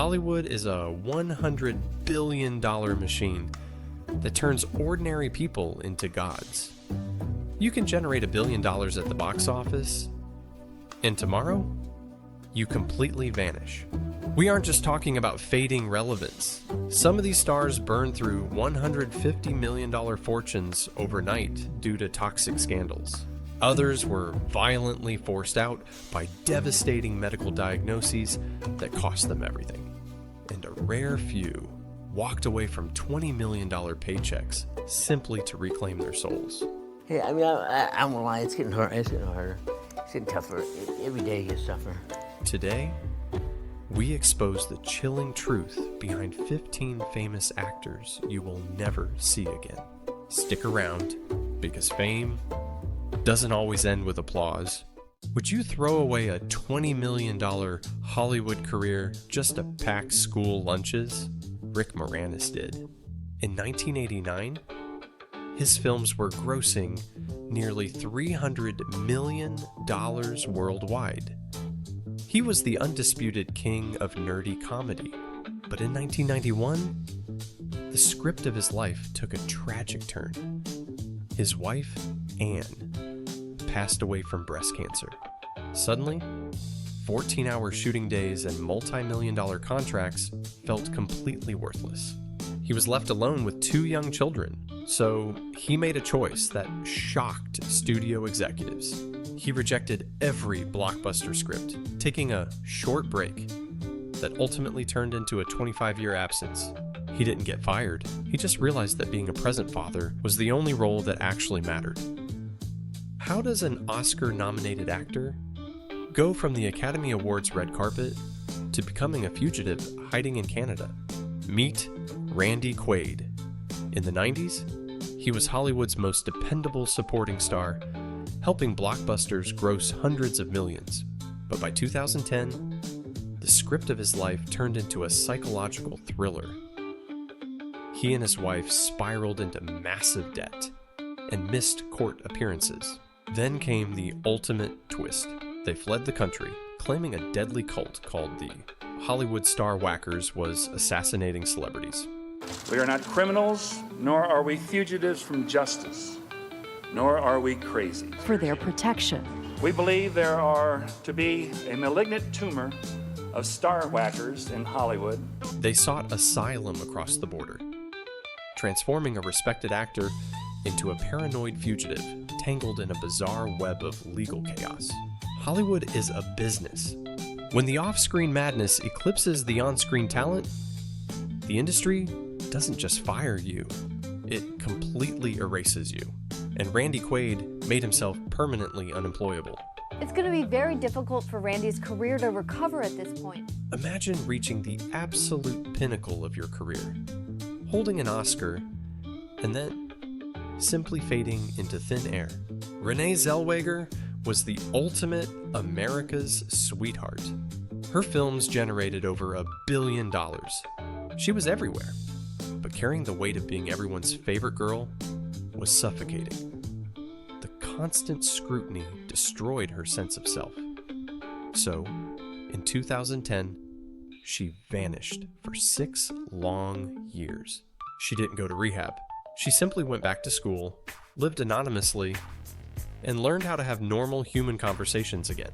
Hollywood is a $100 billion machine that turns ordinary people into gods. You can generate $1 billion at the box office, and tomorrow, you completely vanish. We aren't just talking about fading relevance. Some of these stars burn through $150 million fortunes overnight due to toxic scandals. Others were violently forced out by devastating medical diagnoses that cost them everything. And a rare few walked away from $20 million paychecks simply to reclaim their souls. Hey, I mean, I won't lie, it's getting harder. It's getting harder. It's getting tougher. Every day gets tougher. Today, we expose the chilling truth behind 15 famous actors you will never see again. Stick around, because fame doesn't always end with applause. Would you throw away a $20 million Hollywood career just to pack school lunches? Rick Moranis did. In 1989, his films were grossing nearly $300 million worldwide. He was the undisputed king of nerdy comedy. But in 1991, the script of his life took a tragic turn. His wife, Anne, passed away from breast cancer. Suddenly, 14-hour shooting days and multi-million-dollar contracts felt completely worthless. He was left alone with 2 young children, so he made a choice that shocked studio executives. He rejected every blockbuster script, taking a short break that ultimately turned into a 25-year absence. He didn't get fired. He just realized that being a present father was the only role that actually mattered. How does an Oscar-nominated actor go from the Academy Awards red carpet to becoming a fugitive hiding in Canada? Meet Randy Quaid. In the 90s, he was Hollywood's most dependable supporting star, helping blockbusters gross hundreds of millions. But by 2010, the script of his life turned into a psychological thriller. He and his wife spiraled into massive debt and missed court appearances. Then came the ultimate twist. They fled the country, claiming a deadly cult called the Hollywood Star Whackers was assassinating celebrities. We are not criminals, nor are we fugitives from justice, nor are we crazy. For their protection. We believe there are to be a malignant tumor of star whackers in Hollywood. They sought asylum across the border, transforming a respected actor into a paranoid fugitive tangled in a bizarre web of legal chaos. Hollywood is a business. When the off-screen madness eclipses the on-screen talent, the industry doesn't just fire you, it completely erases you. And Randy Quaid made himself permanently unemployable. It's going to be very difficult for Randy's career to recover at this point. Imagine reaching the absolute pinnacle of your career, holding an Oscar, and then simply fading into thin air. Renee Zellweger was the ultimate America's sweetheart. Her films generated over $1 billion. She was everywhere, but carrying the weight of being everyone's favorite girl was suffocating. The constant scrutiny destroyed her sense of self. So, in 2010, she vanished for 6 long years. She didn't go to rehab. She simply went back to school, lived anonymously, and learned how to have normal human conversations again.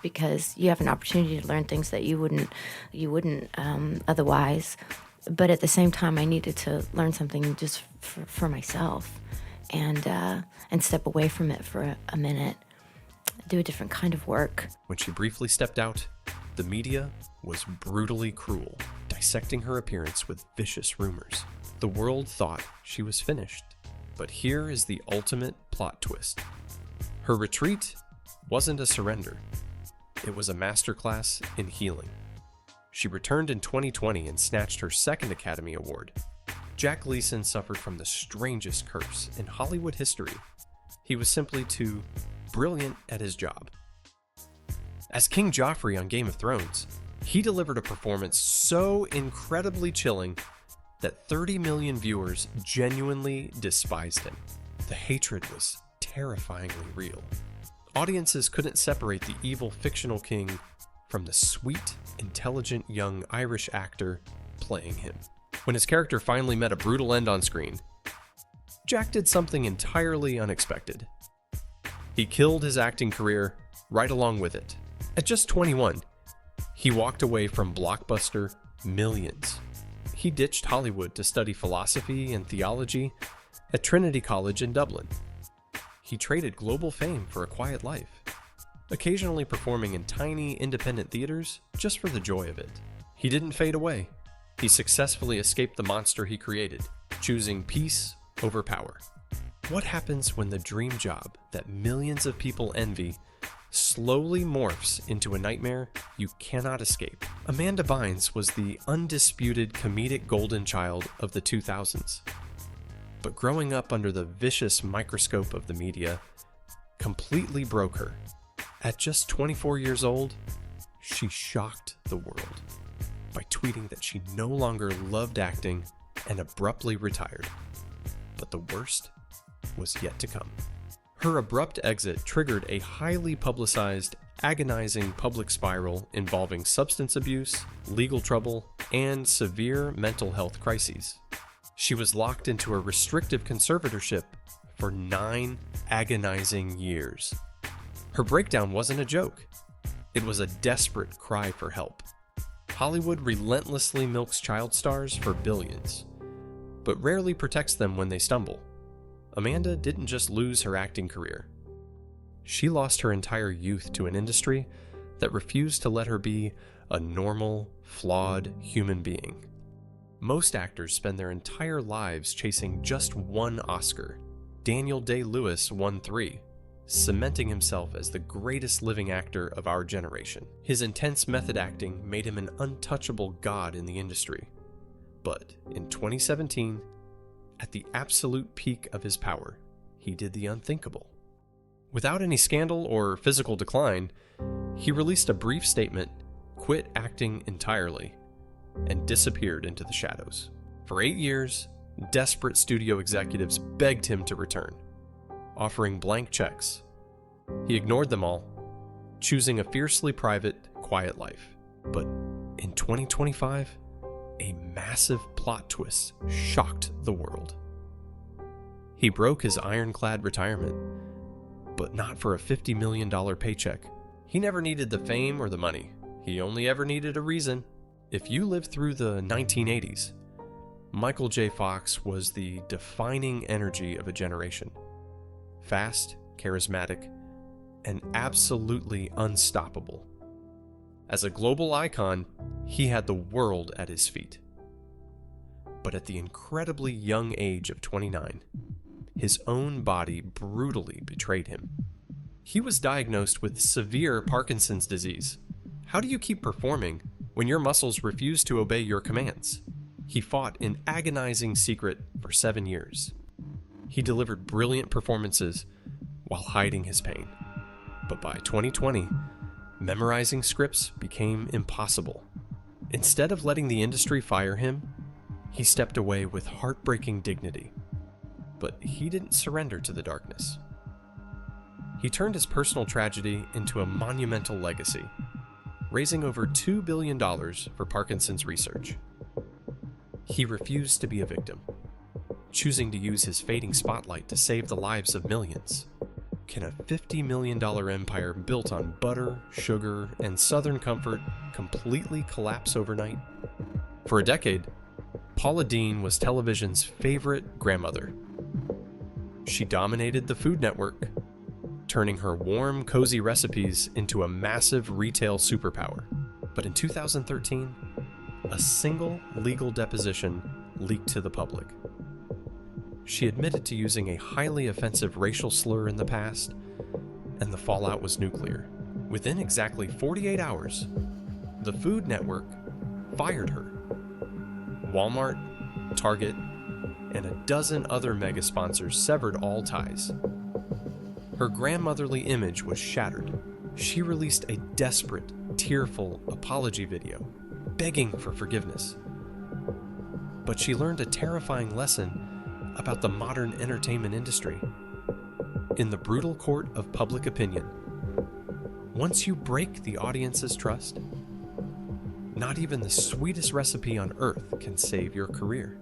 Because you have an opportunity to learn things that you wouldn't otherwise. But at the same time, I needed to learn something just for myself, and step away from it for a minute, do a different kind of work. When she briefly stepped out, the media was brutally cruel, dissecting her appearance with vicious rumors. The world thought she was finished. But here is the ultimate plot twist. Her retreat wasn't a surrender. It was a masterclass in healing. She returned in 2020 and snatched her 2nd Academy Award. Jack Gleason suffered from the strangest curse in Hollywood history. He was simply too brilliant at his job. As King Joffrey on Game of Thrones, he delivered a performance so incredibly chilling that 30 million viewers genuinely despised him. The hatred was terrifyingly real. Audiences couldn't separate the evil fictional king from the sweet, intelligent young Irish actor playing him. When his character finally met a brutal end on screen, Jack did something entirely unexpected. He killed his acting career right along with it. At just 21, he walked away from blockbuster millions. He ditched Hollywood to study philosophy and theology at Trinity College in Dublin. He traded global fame for a quiet life, occasionally performing in tiny independent theaters just for the joy of it. He didn't fade away. He successfully escaped the monster he created, choosing peace over power. What happens when the dream job that millions of people envy slowly morphs into a nightmare you cannot escape? Amanda Bynes was the undisputed comedic golden child of the 2000s. But growing up under the vicious microscope of the media completely broke her. At just 24 years old, she shocked the world by tweeting that she no longer loved acting and abruptly retired. But the worst was yet to come. Her abrupt exit triggered a highly publicized, agonizing public spiral involving substance abuse, legal trouble, and severe mental health crises. She was locked into a restrictive conservatorship for 9 agonizing years. Her breakdown wasn't a joke. It was a desperate cry for help. Hollywood relentlessly milks child stars for billions, but rarely protects them when they stumble. Amanda didn't just lose her acting career. She lost her entire youth to an industry that refused to let her be a normal, flawed human being. Most actors spend their entire lives chasing just one Oscar. Daniel Day-Lewis won 3, cementing himself as the greatest living actor of our generation. His intense method acting made him an untouchable god in the industry. But in 2017, at the absolute peak of his power, he did the unthinkable. Without any scandal or physical decline, he released a brief statement, quit acting entirely, and disappeared into the shadows. For 8 years, desperate studio executives begged him to return, offering blank checks. He ignored them all, choosing a fiercely private, quiet life. But in 2025, a massive plot twist shocked the world. He broke his ironclad retirement, but not for a $50 million paycheck. He never needed the fame or the money. He only ever needed a reason. If you lived through the 1980s, Michael J. Fox was the defining energy of a generation. Fast, charismatic, and absolutely unstoppable. As a global icon, he had the world at his feet. But at the incredibly young age of 29, his own body brutally betrayed him. He was diagnosed with severe Parkinson's disease. How do you keep performing when your muscles refuse to obey your commands? He fought in agonizing secret for 7 years. He delivered brilliant performances while hiding his pain. But by 2020, memorizing scripts became impossible. Instead of letting the industry fire him, he stepped away with heartbreaking dignity. But he didn't surrender to the darkness. He turned his personal tragedy into a monumental legacy, raising over $2 billion for Parkinson's research. He refused to be a victim, choosing to use his fading spotlight to save the lives of millions. Can a $50 million empire built on butter, sugar, and Southern comfort completely collapse overnight? For a decade, Paula Deen was television's favorite grandmother. She dominated the Food Network, turning her warm, cozy recipes into a massive retail superpower. But in 2013, a single legal deposition leaked to the public. She admitted to using a highly offensive racial slur in the past, and the fallout was nuclear. Within exactly 48 hours, the Food Network fired her. Walmart, Target, and a dozen other mega sponsors severed all ties. Her grandmotherly image was shattered. She released a desperate, tearful apology video, begging for forgiveness. But she learned a terrifying lesson about the modern entertainment industry. In the brutal court of public opinion, Once you break the audience's trust, not even the sweetest recipe on earth can save your career.